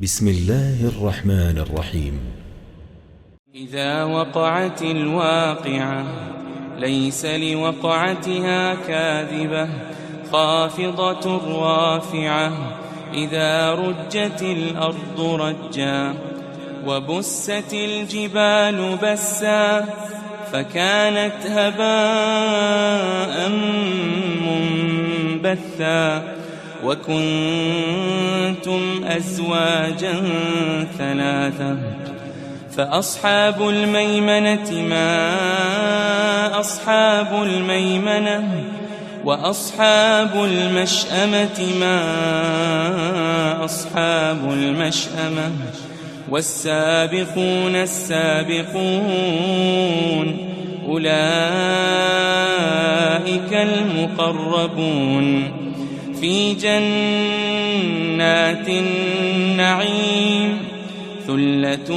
بسم الله الرحمن الرحيم. إذا وقعت الواقعة ليس لوقعتها كاذبة خافضة رافعة إذا رجت الأرض رجا وبست الجبال بسا فكانت هباء منبثا وكنتم أزواجا ثلاثة فأصحاب الميمنة ما أصحاب الميمنة وأصحاب المشأمة ما أصحاب المشأمة والسابقون السابقون أولئك المقربون في جنات النعيم ثلة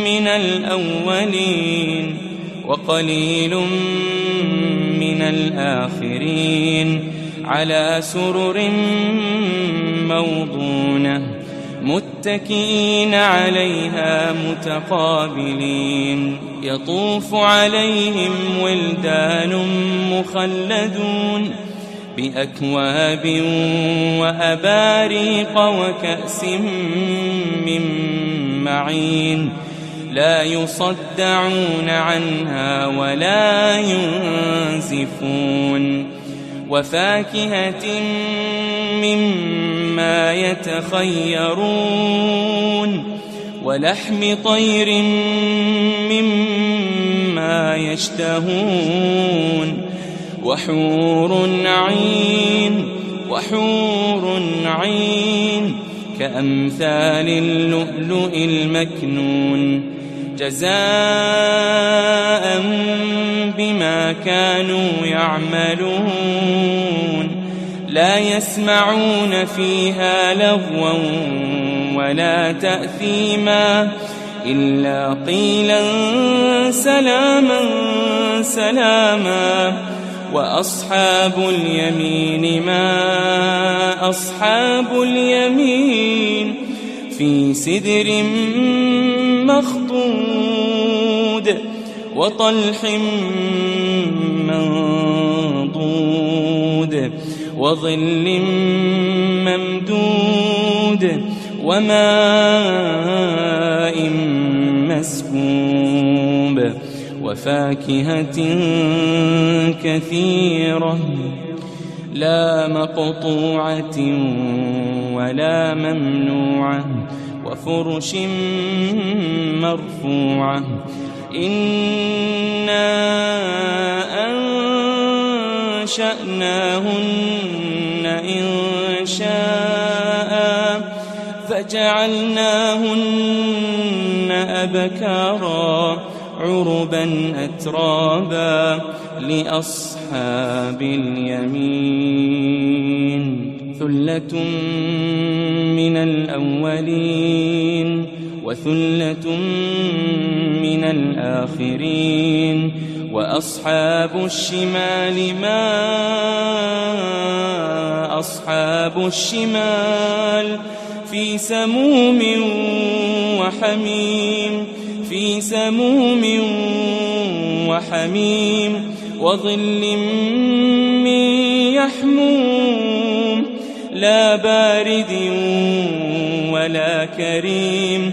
من الأولين وقليل من الآخرين على سرر موضونة متكئين عليها متقابلين يطوف عليهم ولدان مخلدون بأكواب وأباريق وكأس من معين لا يصدعون عنها ولا ينزفون وفاكهة مما يتخيرون ولحم طير مما يشتهون وحور عين كأمثال اللؤلؤ المكنون جزاء بما كانوا يعملون لا يسمعون فيها لغوا ولا تأثيما إلا قيلا سلاما سلاما وأصحاب اليمين ما أصحاب اليمين في سدر مخضود وطلح منضود وظل ممدود وماء مسكوب وفاكهة كثيرة لا مقطوعة ولا ممنوعة وفرش مرفوعة إنا أنشأناهن إنشاء فجعلناهن أبكارا عربا أترابا لأصحاب اليمين ثلة من الأولين وثلة من الآخرين وأصحاب الشمال ما أصحاب الشمال في سموم وحميم في سموم وحميم وظل من يحموم لا بارد ولا كريم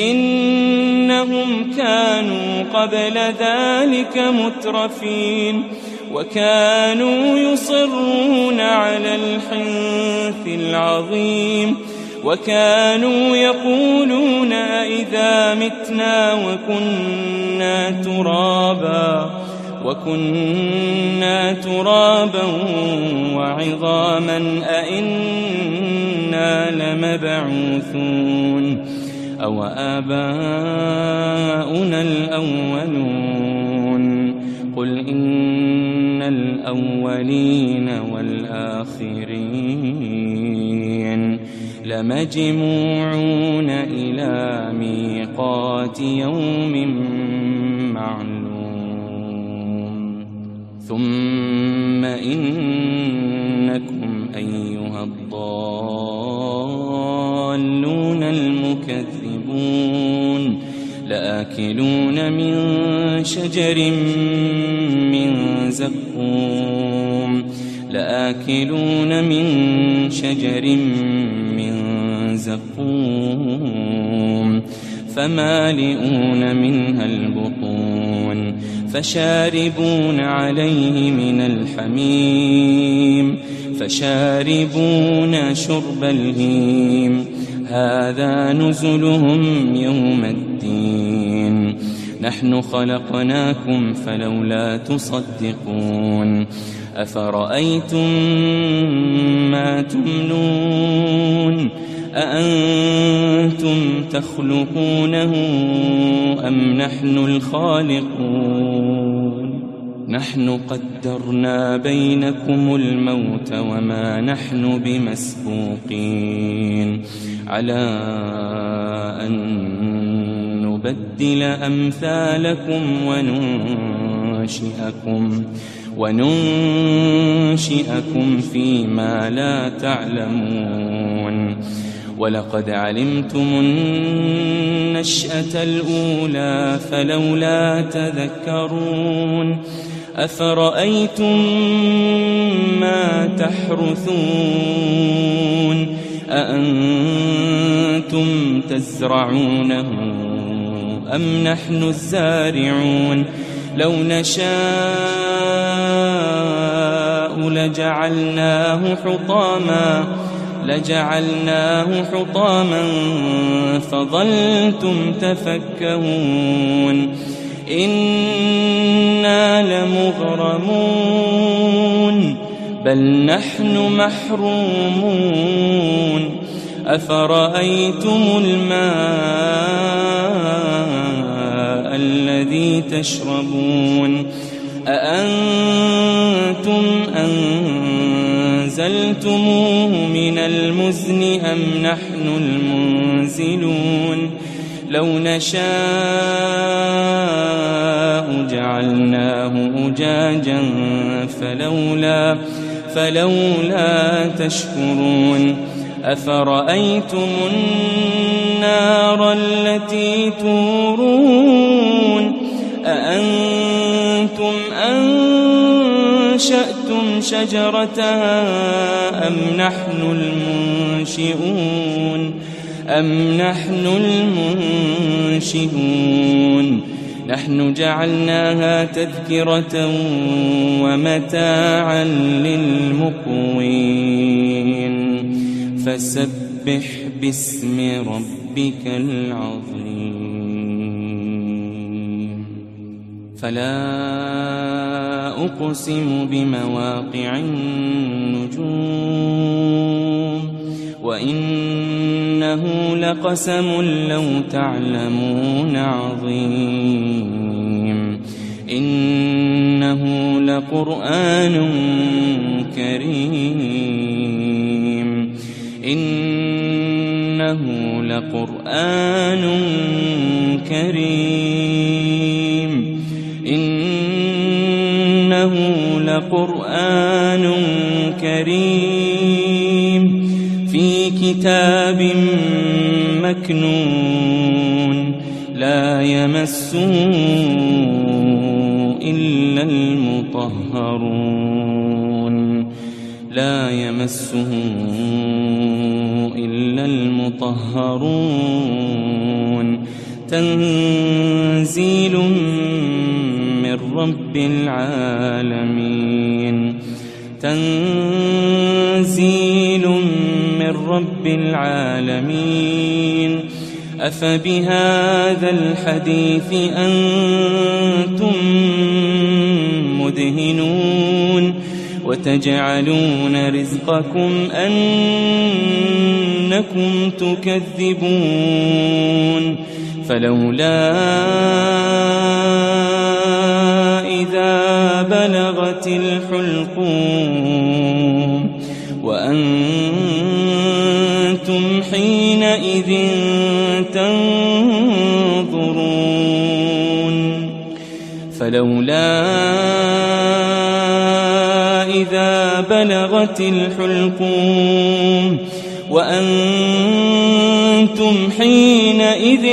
إنهم كانوا قبل ذلك مترفين وكانوا يصرون على الحنث العظيم وكانوا يقولون أئذا متنا وكنا ترابا وعظاما أئنا لمبعوثون أو آباؤنا الأولون قل إن الأولين والآخرين لمجموعون إلى ميقات يوم معلوم ثم إنكم أيها الضالون لآكلون من شجر من زقوم لآكلون من شجر من زقوم فمالئون منها البطون فشاربون عليه من الحميم فشاربون شرب الهيم هذا نزلهم يوم الدين نحن خلقناكم فلولا تصدقون أفرأيتم ما تمنون أأنتم تخلقونه أم نحن الخالقون نحن قدرنا بينكم الموت وما نحن بمسبوقين على أن نبدل أمثالكم وننشئكم فيما لا تعلمون ولقد علمتم النشأة الأولى فلولا تذكرون أفرأيتم ما تحرثون أأنتم تزرعونه أم نحن الزارعون لو نشاء لجعلناه حطاما فظلتم تفكهون إنا لمغرمون بل نحن محرومون أفرأيتم الماء الذي تشربون أأنتم أنزلتموه من المزن أم نحن المنزلون لو نشاء جعلناه أجاجا فلولا تشكرون أفرأيتم النار التي تورون أأنتم أنشأتم شجرتها أم نحن المنشئون نحن جعلناها تذكرة ومتاعا للمقوين فسبح باسم ربك العظيم فلا أقسم بمواقع النجوم وإنه لقسم لو تعلمون عظيم إنه لقرآن كريم إنه لقرآن كريم إنه لقرآن كريم في كتاب مكنون لا يمسه إلا المطهرون تنزيل من رب العالمين أفبهذا الحديث أنتم مدهنون وتجعلون رزقكم أنكم تكذبون فلولا إذا بلغت الحلقوم وأنتم حينئذ تنظرون فلولا إذا بلغت الحلقوم وأنتم حينئذ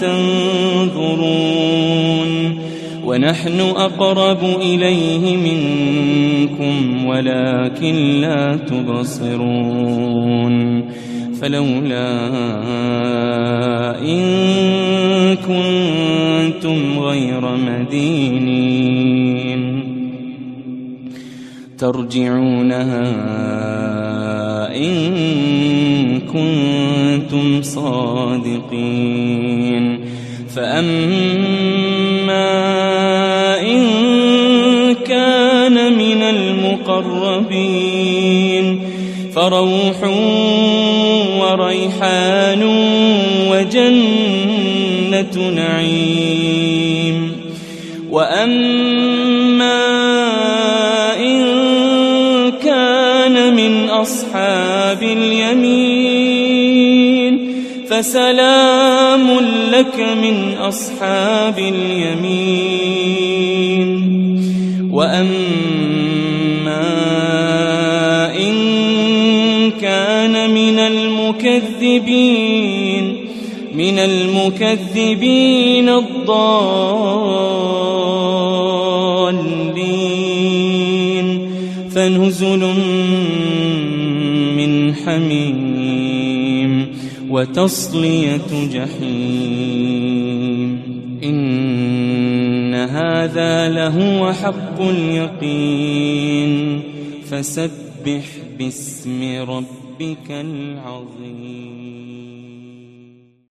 تنظرون ونحن أقرب إليه منكم ولكن لا تبصرون فلولا إن كنتم غير مدينين ترجعونها إن كنتم صادقين فأما إن كان من المقربين فروح وريحان وجنة نعيم وأما إن كان من أصحاب اليمين فسلام لك من أصحاب اليمين وأما إن كان من المكذبين الضالين فنزل من حميم وتصلية جحيم إن هذا لهو حق اليقين فسبح باسم ربك العظيم.